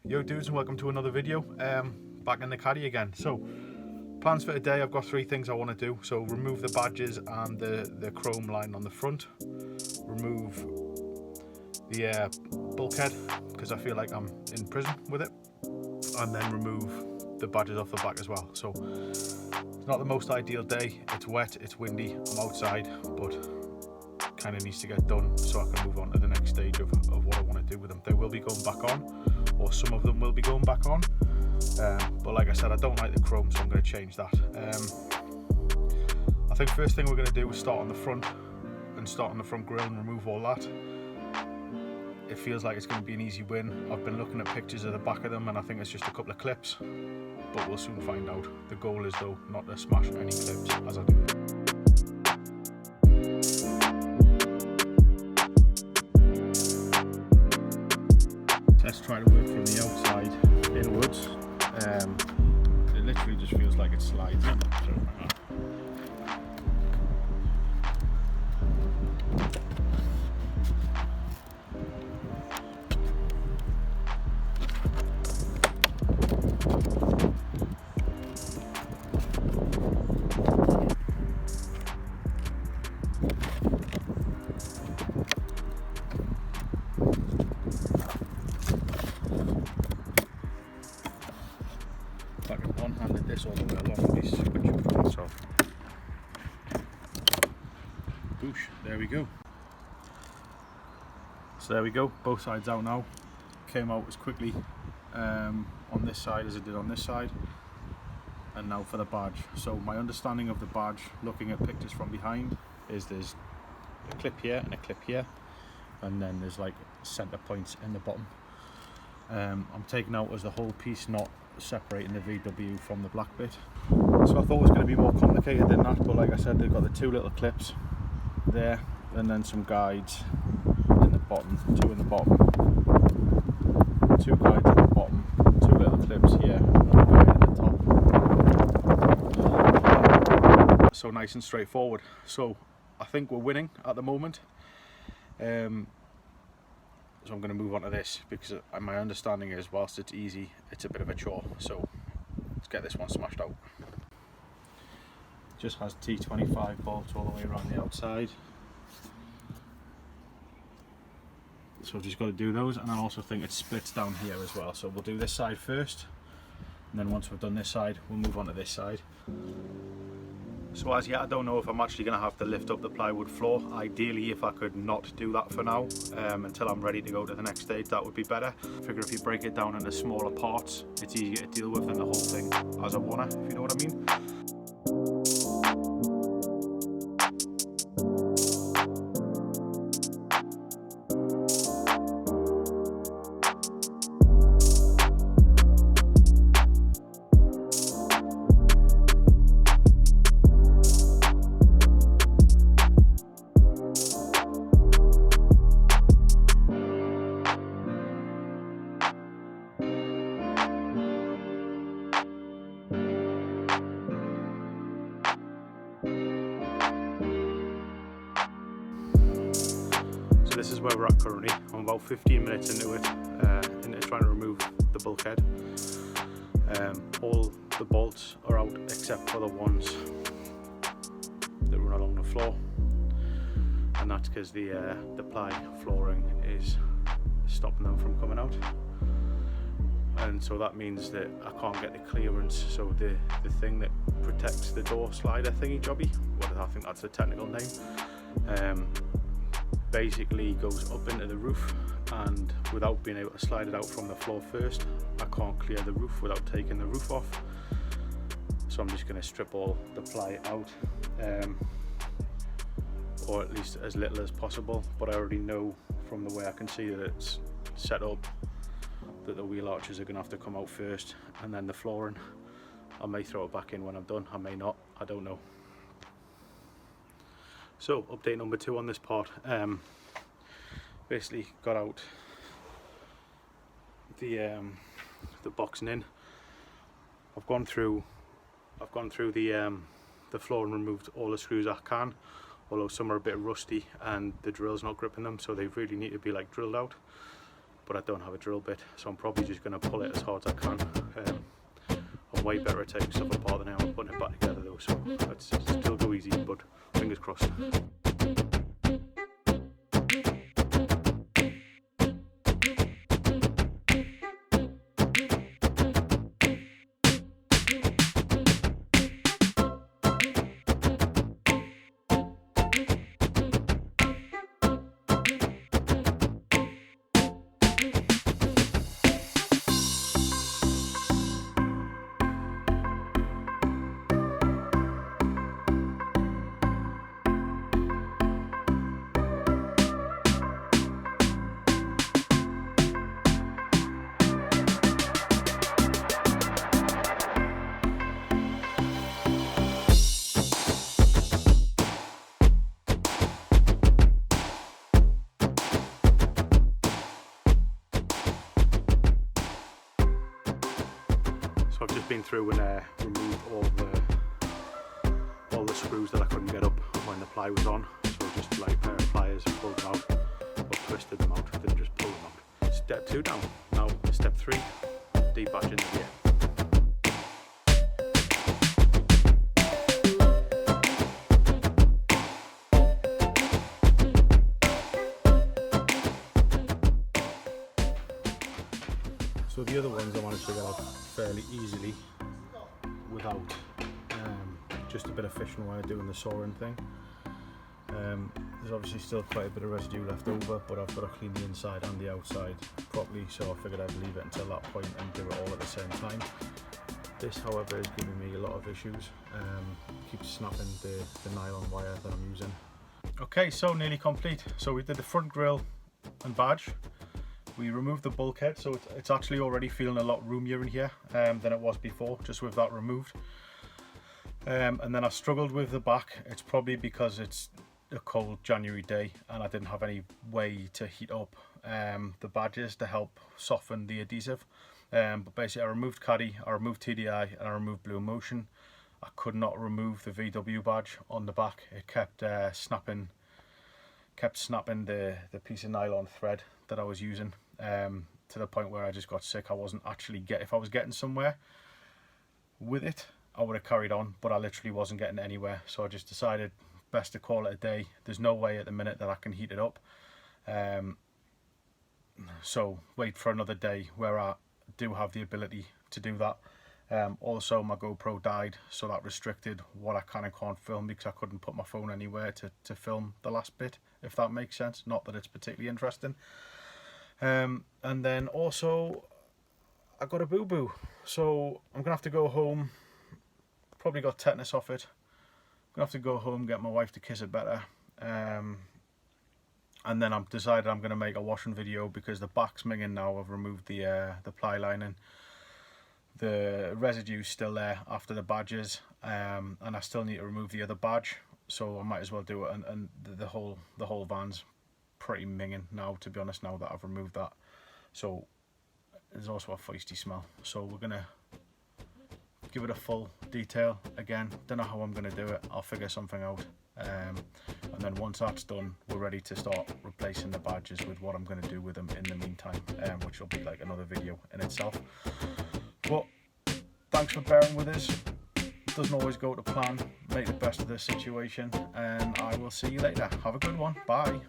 Yo dudes, and welcome to another video. Back in the Caddy again. So plans for today, I've got three things I want to do. So remove the badges and the chrome line on the front, remove the bulkhead because I feel like I'm in prison with it, and then remove the badges off the back as well. So it's not the most ideal day, it's wet, it's windy, I'm outside, but kind of needs to get done so I can move on to the next stage of what I want to do with them. They will be going back on, or some of them will be going back on, but like I said, I don't like the chrome, so I'm going to change that. I think first thing we're going to do is start on the front grill and remove all that. It feels like it's going to be an easy win. I've been looking at pictures of the back of them and I think it's just a couple of clips, but we'll soon find out. The goal is though not to smash any clips as I do. Let's try to work from the outside inwards. It literally just feels like it slides in. So, if I can one-handed this all the way along with these super chuffed, so boosh, there we go. So there we go, both sides out now. Came out as quickly on this side as it did on this side. And now for the badge. So my understanding of the badge, looking at pictures from behind, is there's a clip here and a clip here, and then there's like center points in the bottom. I'm taking out as the whole piece, not separating the VW from the black bit. So I thought it was going to be more complicated than that, but like I said, they've got the two little clips there, and then some guides in the bottom, two in the bottom, two guides at the bottom, two little clips here, and a guide at the top. So nice and straightforward. So I think we're winning at the moment. So I'm going to move on to this because my understanding is whilst it's easy, it's a bit of a chore. So let's get this one smashed out. Just has T25 bolts all the way around the outside. So I've just got to do those, and I also think it splits down here as well. So we'll do this side first, and then once we've done this side, we'll move on to this side. So as yet, I don't know if I'm actually going to have to lift up the plywood floor. Ideally, if I could not do that for now, until I'm ready to go to the next stage, that would be better. I figure if you break it down into smaller parts, it's easier to deal with than the whole thing as a one, if you know what I mean. This is where we're at currently. I'm about 15 minutes into it, into trying to remove the bulkhead. All the bolts are out except for the ones that run along the floor, and that's because the ply flooring is stopping them from coming out, and so that means that I can't get the clearance. So the thing that protects the door slider thingy jobby, I think that's the technical name, basically goes up into the roof, and without being able to slide it out from the floor first, I can't clear the roof without taking the roof off. So I'm just going to strip all the ply out, or at least as little as possible, but I already know from the way I can see that it's set up that the wheel arches are going to have to come out first, and then the flooring. I may throw it back in when I'm done, I may not, I don't know. So update number 2 on this part. Basically got out the boxing in. I've gone through the floor and removed all the screws I can, although some are a bit rusty and the drill's not gripping them, so they really need to be like drilled out. but I don't have a drill bit, so I'm probably just going to pull it as hard as I can. I'm way better at taking stuff apart than I am putting it back together though, so it's still go easy, but fingers crossed. So I've just been through and removed all the screws that I couldn't get up when the ply was on. So just like a pair of pliers, pulled them out, or twisted them out, then just pull them out. Step 2 down. Now step 3, debadge in the gear. So the other ones I managed to get out fairly easily without just a bit of fishing wire doing the sawing thing. There's obviously still quite a bit of residue left over, but I've got to clean the inside and the outside properly, so I figured I'd leave it until that point and do it all at the same time. This, however, is giving me a lot of issues. Keeps snapping the nylon wire that I'm using. Okay, so nearly complete. So we did the front grille and badge. We removed the bulkhead, so it's actually already feeling a lot roomier in here than it was before, just with that removed. And then I struggled with the back. It's probably because it's a cold January day and I didn't have any way to heat up the badges to help soften the adhesive. But basically I removed Caddy, I removed TDI, and I removed Blue Motion. I could not remove the VW badge on the back. It kept snapping the piece of nylon thread that I was using, to the point where I just got sick. I wasn't actually if I was getting somewhere with it, I would have carried on, but I literally wasn't getting anywhere. So I just decided best to call it a day. There's no way at the minute that I can heat it up, so wait for another day where I do have the ability to do that. Also my GoPro died, so that restricted what I can and can't film, because I couldn't put my phone anywhere to film the last bit, if that makes sense. Not that it's particularly interesting. And then also I got a boo-boo, so I'm gonna have to go home. Probably got tetanus off it. I'm gonna have to go home, get my wife to kiss it better, and then I've decided I'm gonna make a washing video, because the back's minging now. I've removed the ply lining. The residue's still there after the badges, and I still need to remove the other badge, so I might as well do it. And the whole van's pretty minging now, to be honest, now that I've removed that. So there's also a feisty smell, so we're gonna give it a full detail again. Don't know how I'm gonna do it. I'll figure something out, and then once that's done, we're ready to start replacing the badges with what I'm gonna do with them in the meantime, which will be like another video in itself. But thanks for bearing with us. It doesn't always go to plan. Make the best of the situation, and I will see you later. Have a good one. Bye.